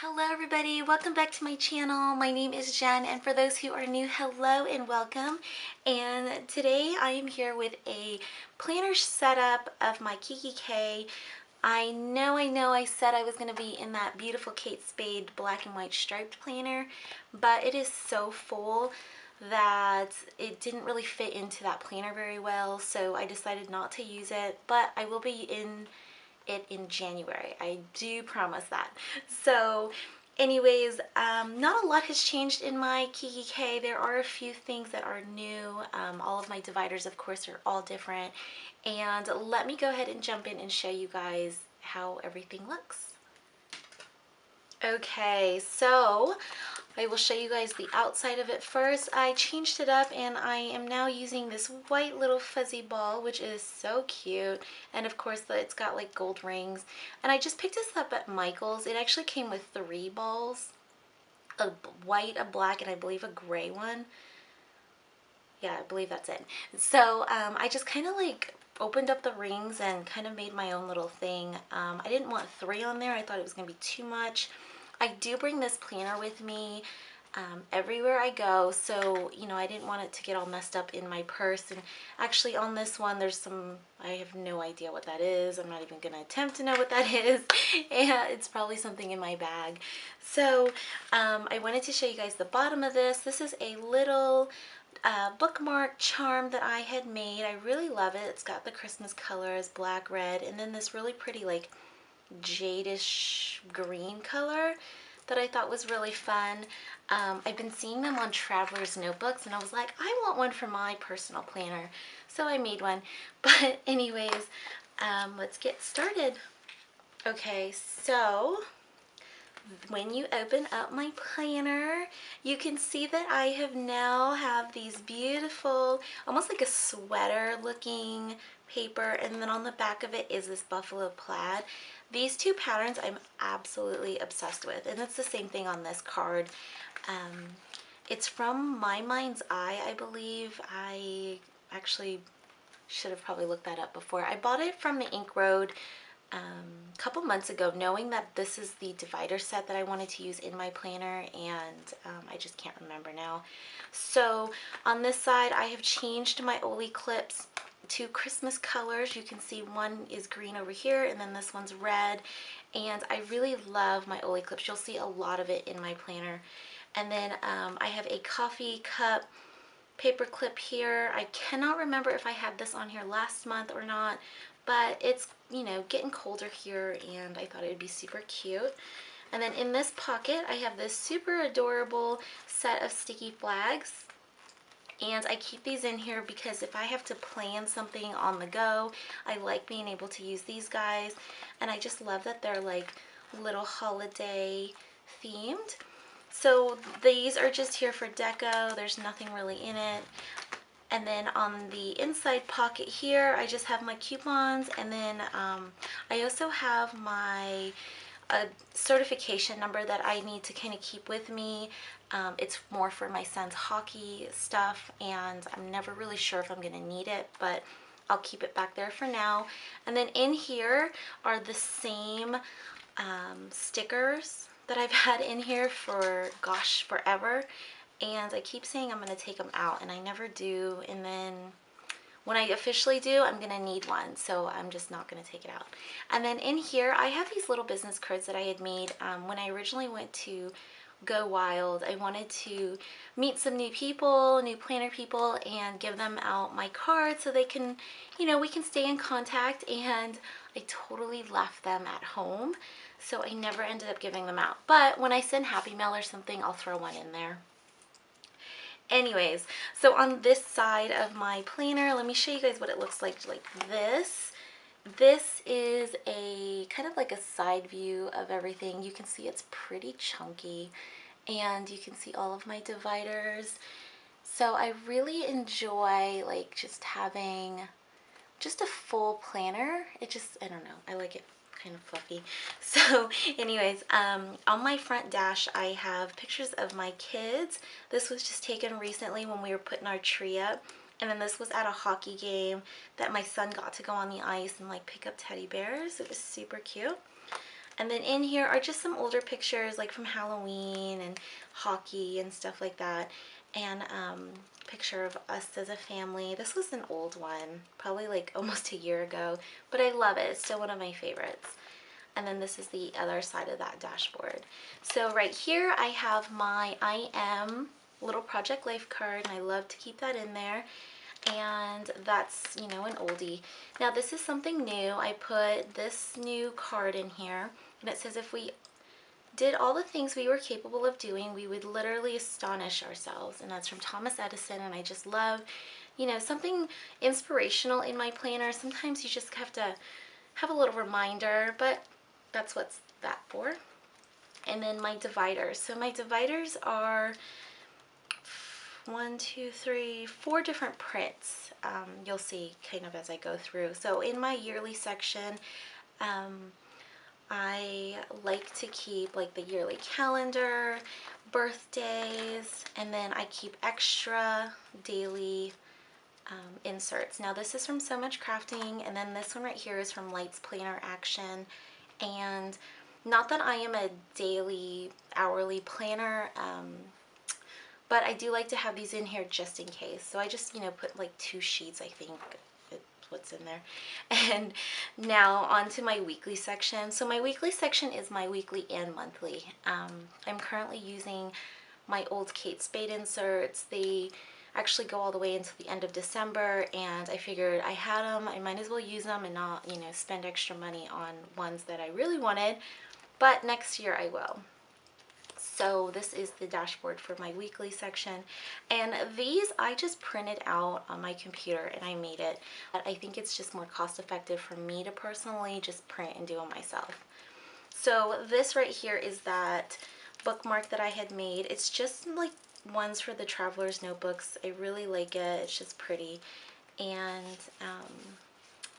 Hello everybody, welcome back to my channel. My name is Jen, and for those who are new, hello and welcome. And today I am here with a planner setup of my Kikki-k. I know I said I was going to be in that beautiful Kate Spade black and white striped planner, but it is so full that it didn't really fit into that planner very well, so I decided not to use it, but I will be in it in January. I do promise that. So anyways, not a lot has changed in my Kikki-k. There are a few things that are new. All of my dividers, of course, are all different. And let me go ahead and jump in and show you guys how everything looks. Okay, so I will show you guys the outside of it first. I changed it up and I am now using this white little fuzzy ball, which is so cute. And of course it's got like gold rings. And I just picked this up at Michael's. It actually came with 3 balls, a white, a black, and I believe a gray one. Yeah, I believe that's it. So I just kind of like opened up the rings and kind of made my own little thing. I didn't want 3 on there. I thought it was going to be too much. I do bring this planner with me everywhere I go, so you know I didn't want it to get all messed up in my purse. And actually on this one there's some, I have no idea what that is. I'm not even going to attempt to know what that is. And it's probably something in my bag. So I wanted to show you guys the bottom of this. This is a little bookmark charm that I had made. I really love it. It's got the Christmas colors, black, red, and then this really pretty like jadish green color that I thought was really fun. I've been seeing them on traveler's notebooks and I was like, I want one for my personal planner. So I made one. But anyways, let's get started. Okay, so when you open up my planner, you can see that I have these beautiful, almost like a sweater looking paper, and then on the back of it is this buffalo plaid. These 2 patterns I'm absolutely obsessed with, and it's the same thing on this card. It's from My Mind's Eye, I believe. I actually should have probably looked that up before. I bought it from the Ink Road a couple months ago, knowing that this is the divider set that I wanted to use in my planner, and I just can't remember now. So on this side I have changed my Oli clips to Christmas colors. You can see one is green over here and then this one's red, and I really love my Oli clips. You'll see a lot of it in my planner. And then I have a coffee cup paper clip here. I cannot remember if I had this on here last month or not, but it's, you know, getting colder here and I thought it would be super cute. And then in this pocket I have this super adorable set of sticky flags, and I keep these in here because if I have to plan something on the go, I like being able to use these guys. And I just love that they're like little holiday themed. So these are just here for deco. There's nothing really in it. And then on the inside pocket here, I just have my coupons, and then I also have my certification number that I need to kind of keep with me. It's more for my son's hockey stuff, and I'm never really sure if I'm going to need it, but I'll keep it back there for now. And then in here are the same stickers that I've had in here for, gosh, forever. And I keep saying I'm going to take them out, and I never do. And then when I officially do, I'm going to need one, so I'm just not going to take it out. And then in here, I have these little business cards that I had made when I originally went to Go Wild. I wanted to meet some new people, new planner people, and give them out my cards so they can, you know, we can stay in contact. And I totally left them at home, so I never ended up giving them out. But when I send Happy Mail or something, I'll throw one in there. Anyways, so on this side of my planner, let me show you guys what it looks like this. This is a kind of like a side view of everything. You can see it's pretty chunky, and you can see all of my dividers. So I really enjoy like just having just a full planner. It just, I don't know, I like it kind of fluffy. So anyways, on my front dash I have pictures of my kids. This was just taken recently when we were putting our tree up, and then this was at a hockey game that my son got to go on the ice and like pick up teddy bears. It was super cute. And then in here are just some older pictures like from Halloween and hockey and stuff like that. And picture of us as a family. This was an old one, probably like almost a year ago, but I love it. It's still one of my favorites. And then this is the other side of that dashboard. So right here I have my I Am little Project Life card, and I love to keep that in there. And that's, you know, an oldie. Now this is something new. I put this new card in here, and it says if we did all the things we were capable of doing, we would literally astonish ourselves. And that's from Thomas Edison, and I just love, you know, something inspirational in my planner. Sometimes you just have to have a little reminder, but that's what's that for. And then my dividers. So my dividers are 4 different prints. You'll see kind of as I go through. So in my yearly section, I like to keep like the yearly calendar, birthdays, and then I keep extra daily inserts. Now this is from So Much Crafting, and then this one right here is from JensPlannerAddiction. And not that I am a daily, hourly planner, but I do like to have these in here just in case. So I just, you know, put like 2 sheets, I think, what's in there. And now on to my weekly section. So my weekly section is my weekly and monthly. I'm currently using my old Kate Spade inserts. They actually go all the way until the end of December, and I figured I had them, I might as well use them and not, you know, spend extra money on ones that I really wanted, but next year I will. So this is the dashboard for my weekly section, and these I just printed out on my computer and I made it. But I think it's just more cost effective for me to personally just print and do them myself. So this right here is that bookmark that I had made. It's just like ones for the traveler's notebooks. I really like it. It's just pretty. And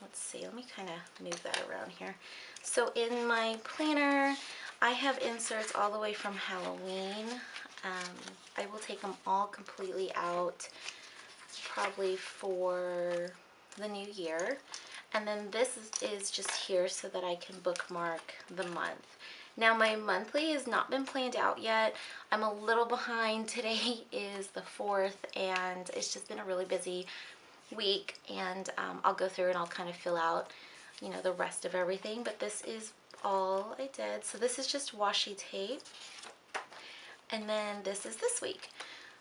let's see, let me kind of move that around here. So in my planner, I have inserts all the way from Halloween. I will take them all completely out probably for the new year. And then this is just here so that I can bookmark the month. Now my monthly has not been planned out yet. I'm a little behind. Today is the 4th, and it's just been a really busy week, and I'll go through and I'll kind of fill out, you know, the rest of everything. But this is all I did. So this is just washi tape, and then this is this week.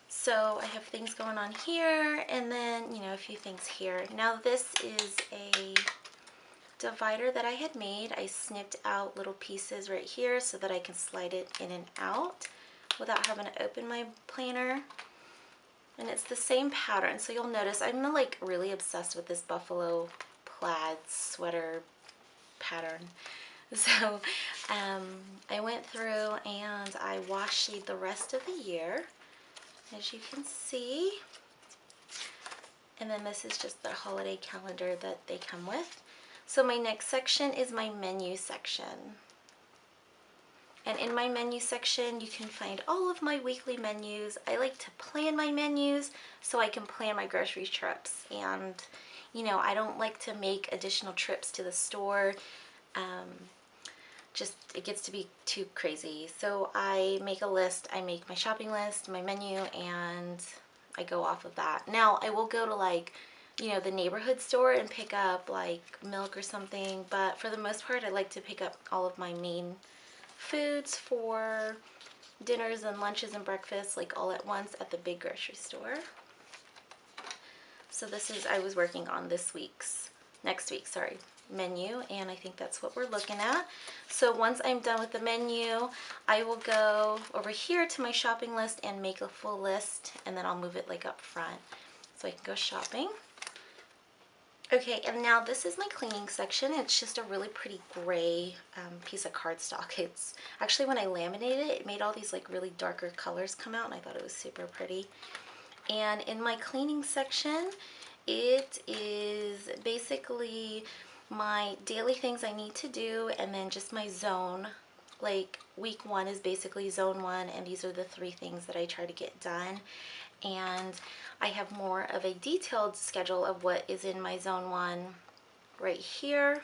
So I have things going on here, and then, you know, a few things here. Now this is a divider that I had made. I snipped out little pieces right here so that I can slide it in and out without having to open my planner. And it's the same pattern, so you'll notice I'm like really obsessed with this buffalo plaid sweater pattern. So I went through and I washied the rest of the year, as you can see. And then this is just the holiday calendar that they come with. So my next section is my menu section. And in my menu section, you can find all of my weekly menus. I like to plan my menus so I can plan my grocery trips. And, you know, I don't like to make additional trips to the store. Just, it gets to be too crazy. So I make a list. I make my shopping list, my menu, and I go off of that. Now, I will go to, like, you know, the neighborhood store and pick up like milk or something, but for the most part I like to pick up all of my main foods for dinners and lunches and breakfasts like all at once at the big grocery store. So this is, I was working on next week's menu, and I think that's what we're looking at. So once I'm done with the menu, I will go over here to my shopping list and make a full list, and then I'll move it like up front so I can go shopping. Okay, and now this is my cleaning section. It's just a really pretty gray piece of cardstock. It's actually, when I laminated it, it made all these like really darker colors come out, and I thought it was super pretty. And in my cleaning section, it is basically my daily things I need to do, and then just my zone. Like week 1 is basically zone 1, and these are the 3 things that I try to get done. And I have more of a detailed schedule of what is in my zone 1 right here.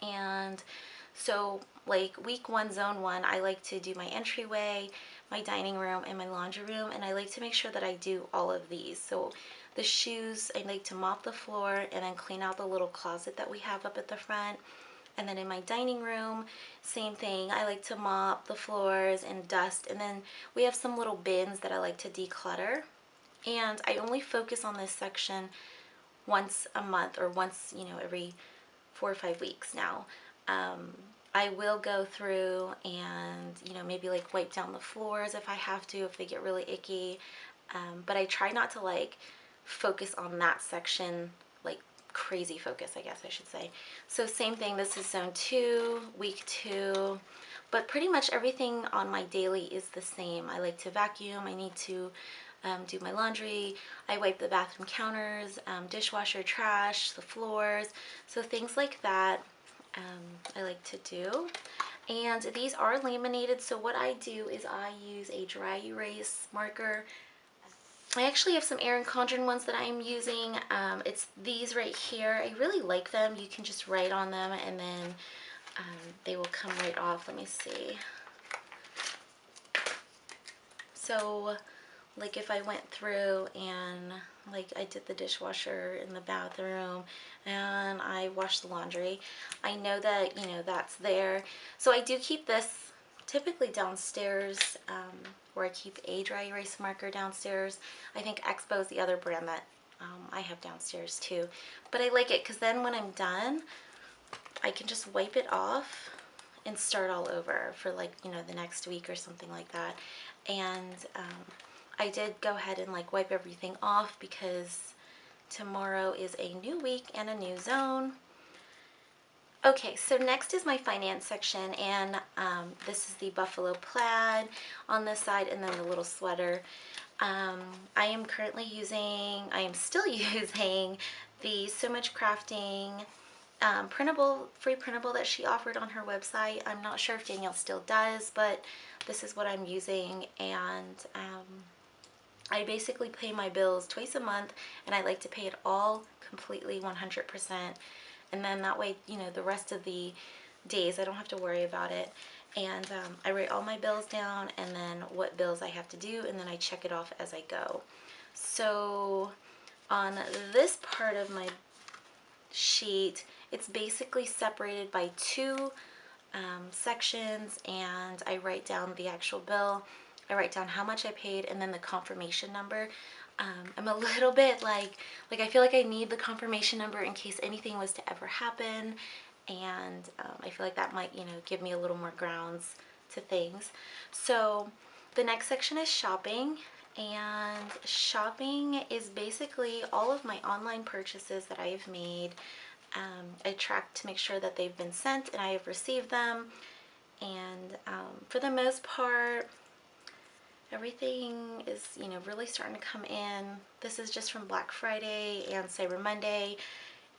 And So like week 1, zone 1, I like to do my entryway, my dining room, and my laundry room, and I like to make sure that I do all of these. So the shoes, I like to mop the floor and then clean out the little closet that we have up at the front. And then in my dining room, same thing. I like to mop the floors and dust. And then we have some little bins that I like to declutter. And I only focus on this section once a month, or once, every 4 or 5 weeks now. I will go through and, maybe like wipe down the floors if I have to, if they get really icky. But I try not to like focus on that section, like crazy focus, I guess I should say. So same thing, this is zone 2, week 2, but pretty much everything on my daily is the same. I like to vacuum, I need to do my laundry, I wipe the bathroom counters, dishwasher, trash, the floors, so things like that I like to do. And these are laminated, so what I do is I use a dry erase marker. I actually have some Erin Condren ones that I'm using. It's these right here. I really like them. You can just write on them and then they will come right off. Let me see. So like if I went through and like I did the dishwasher in the bathroom and I washed the laundry, I know that, that's there. So I do keep this typically downstairs, where I keep a dry erase marker downstairs. I think Expo is the other brand that I have downstairs too. But I like it because then when I'm done, I can just wipe it off and start all over for like, the next week or something like that. And I did go ahead and like wipe everything off because tomorrow is a new week and a new zone. Okay, so next is my finance section, and this is the buffalo plaid on this side and then the little sweater. I am still using the So Much Crafting free printable that she offered on her website. I'm not sure if Danielle still does, but this is what I'm using, and I basically pay my bills twice a month, and I like to pay it all completely 100%. And then that way, the rest of the days I don't have to worry about it. And I write all my bills down and then what bills I have to do, and then I check it off as I go. So on this part of my sheet, it's basically separated by 2 sections, and I write down the actual bill, I write down how much I paid, and then the confirmation number. I'm a little bit like I feel like I need the confirmation number in case anything was to ever happen, and I feel like that might, give me a little more grounds to things. So the next section is shopping, and shopping is basically all of my online purchases that I have made. I track to make sure that they've been sent and I have received them, and for the most part, everything is, really starting to come in. This is just from Black Friday and Cyber Monday,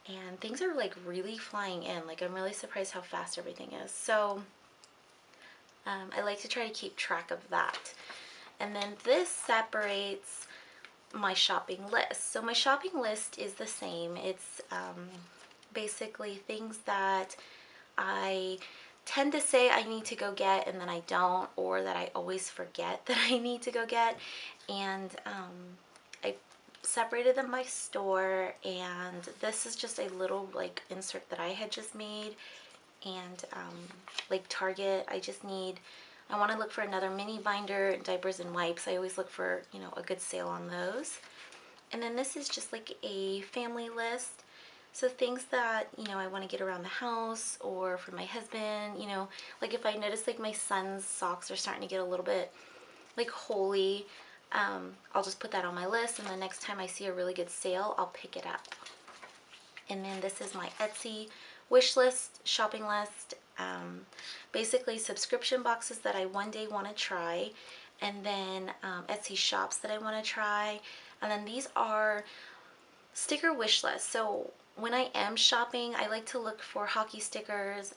and things are like really flying in. Like I'm really surprised how fast everything is. So I like to try to keep track of that. And then this separates my shopping list. So my shopping list is the same. It's basically things that I tend to say I need to go get and then I don't, or that I always forget that I need to go get. And I separated them by store, and this is just a little like insert that I had just made. And like Target, I want to look for another mini binder, diapers and wipes. I always look for, a good sale on those. And then this is just like a family list. So things that, I want to get around the house, or for my husband, like if I notice like my son's socks are starting to get a little bit like holy, I'll just put that on my list, and the next time I see a really good sale, I'll pick it up. And then this is my Etsy wish list, shopping list, basically subscription boxes that I one day want to try, and then Etsy shops that I want to try, and then these are sticker wish lists. So when I am shopping, I like to look for hockey stickers,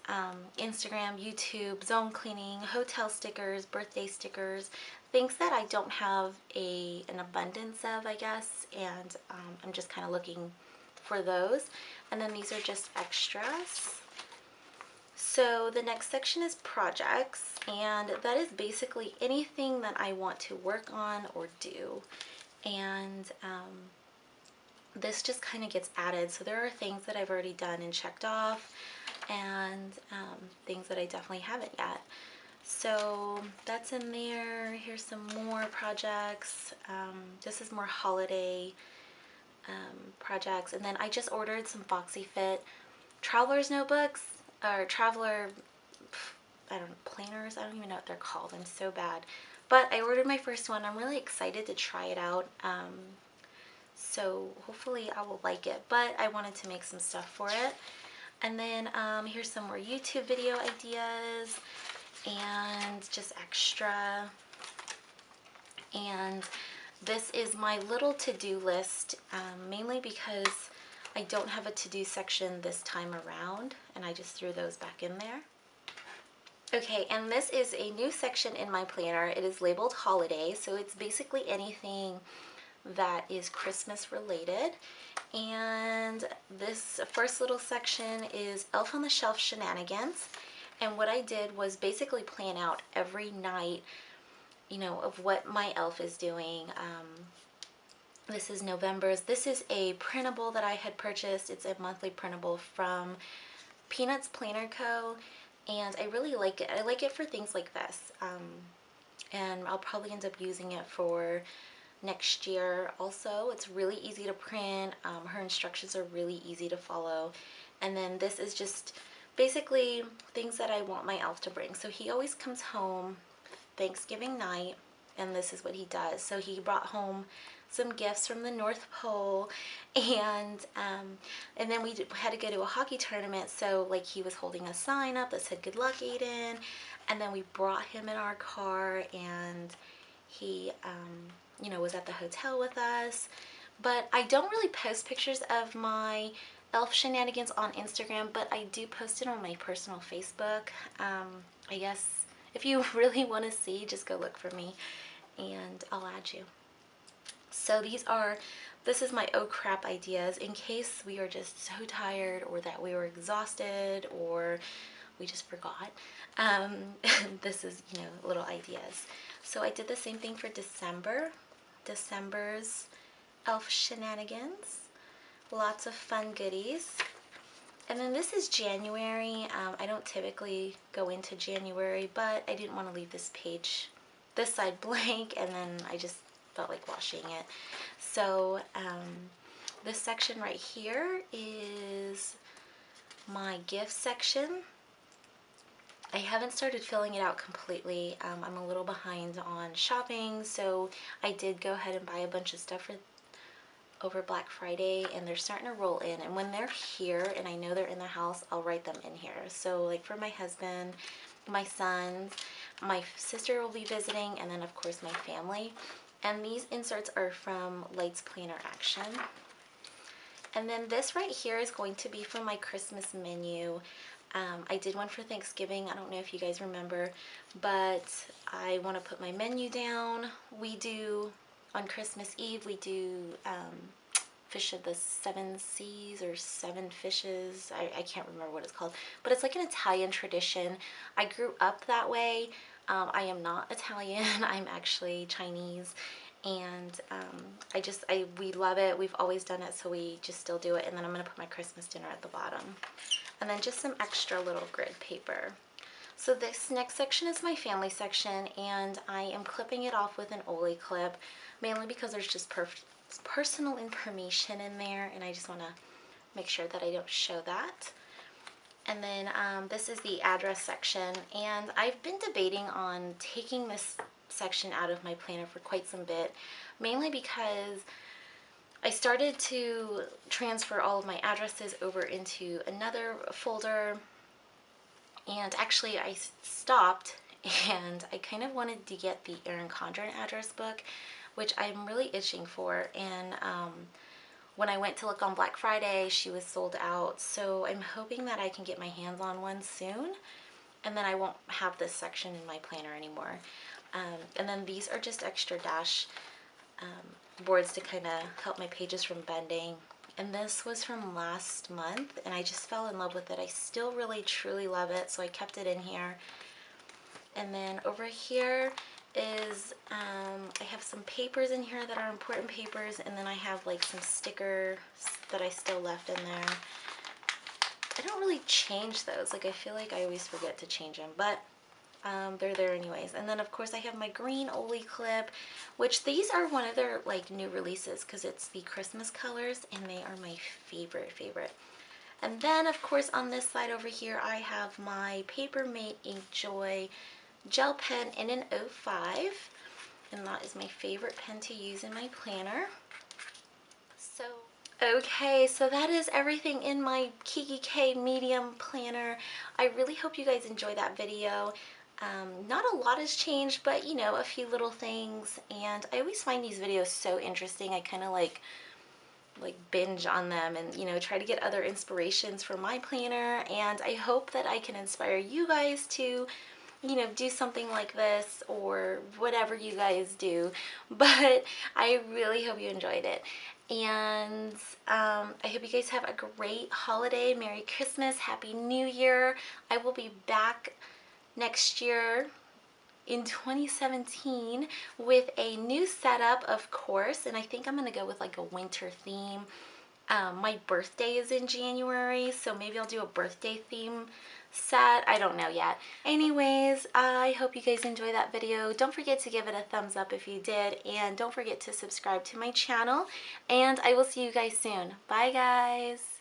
Instagram, YouTube, zone cleaning, hotel stickers, birthday stickers, things that I don't have an abundance of, I guess, and I'm just kind of looking for those. And then these are just extras. So the next section is projects, and that is basically anything that I want to work on or do. And this just kind of gets added. So there are things that I've already done and checked off, and things that I definitely haven't yet. So that's in there. Here's some more projects. This is more holiday projects. And then I just ordered some Foxy Fit traveler's notebooks, or traveler, I don't know, planners. I don't even know what they're called. I'm so bad. But I ordered my first one. I'm really excited to try it out. So hopefully I will like it, but I wanted to make some stuff for it. And then here's some more YouTube video ideas and just extra. And this is my little to-do list, mainly because I don't have a to-do section this time around, and I just threw those back in there. Okay, and this is a new section in my planner. It is labeled holiday, so it's basically anything that is Christmas related. And this first little section is Elf on the Shelf shenanigans. And what I did was basically plan out every night, you know, of what my elf is doing. This is November's. This is a printable that I had purchased. It's a monthly printable from Peanuts Planner Co. And I really like it. I like it for things like this. And I'll probably end up using it for next year also. It's really easy to print. Her instructions are really easy to follow. And then this is just basically things that I want my elf to bring. So he always comes home Thanksgiving night, and this is what he does. So he brought home some gifts from the North Pole, and then we had to go to a hockey tournament, so like he was holding a sign up that said "Good luck, Aiden," and then we brought him in our car, and he you know, was at the hotel with us. But I don't really post pictures of my elf shenanigans on Instagram, but I do post it on my personal Facebook. I guess if you really want to see, just go look for me and I'll add you. So this is my oh crap ideas in case we are just so tired, or that we were exhausted, or we just forgot. This is, you know, little ideas. So I did the same thing for December's elf shenanigans. Lots of fun goodies. And then this is January. I don't typically go into January, but I didn't want to leave this side blank, and then I just felt like washing it. So this section right here is my gift section. I haven't started filling it out completely. I'm a little behind on shopping, so I did go ahead and buy a bunch of stuff over Black Friday, and they're starting to roll in. And when they're here and I know they're in the house, I'll write them in here. So like for my husband, my sons, my sister will be visiting, and then of course my family. And these inserts are from JensPlannerAddiction. And then this right here is going to be for my Christmas menu. I did one for Thanksgiving. I don't know if you guys remember, but I want to put my menu down. We do, on Christmas Eve, we do Fish of the Seven Seas, or Seven Fishes. I can't remember what it's called, but it's like an Italian tradition. I grew up that way. I am not Italian. I'm actually Chinese. And we love it. We've always done it, so we just still do it. And then I'm going to put my Christmas dinner at the bottom. And then just some extra little grid paper. So this next section is my family section, and I am clipping it off with an Ollie clip, mainly because there's just personal information in there, and I just want to make sure that I don't show that. And then this is the address section, and I've been debating on taking this section out of my planner for quite some bit, mainly because I started to transfer all of my addresses over into another folder, and actually I stopped, and I kind of wanted to get the Erin Condren address book, which I'm really itching for. And when I went to look on Black Friday, she was sold out, so I'm hoping that I can get my hands on one soon, and then I won't have this section in my planner anymore. And then these are just extra dash boards to kind of help my pages from bending. and this was from last month, and I just fell in love with it. I still really truly love it, so I kept it in here. And then over here is, I have some papers in here that are important papers, and then I have like some stickers that I still left in there. I don't really change those. Like, I feel like I always forget to change them, but they're there anyways. And then of course I have my green Oli clip, which these are one of their like new releases because it's the Christmas colors, and they are my favorite. And then of course on this side over here I have my Papermate Ink Joy gel pen in an 05, and that is my favorite pen to use in my planner. Okay, so that is everything in my Kikki-k medium planner. I really hope you guys enjoy that video. Not a lot has changed, but you know, a few little things, and I always find these videos so interesting. I kind of like binge on them and, you know, try to get other inspirations for my planner, and I hope that I can inspire you guys to, you know, do something like this or whatever you guys do. But I really hope you enjoyed it, and I hope you guys have a great holiday. Merry Christmas, Happy New Year. I will be back next year in 2017 with a new setup, of course, and I think I'm gonna go with like a winter theme. My birthday is in January, so maybe I'll do a birthday theme set. I don't know yet. Anyways, I hope you guys enjoy that video. Don't forget to give it a thumbs up if you did, and don't forget to subscribe to my channel, and I will see you guys soon. Bye guys.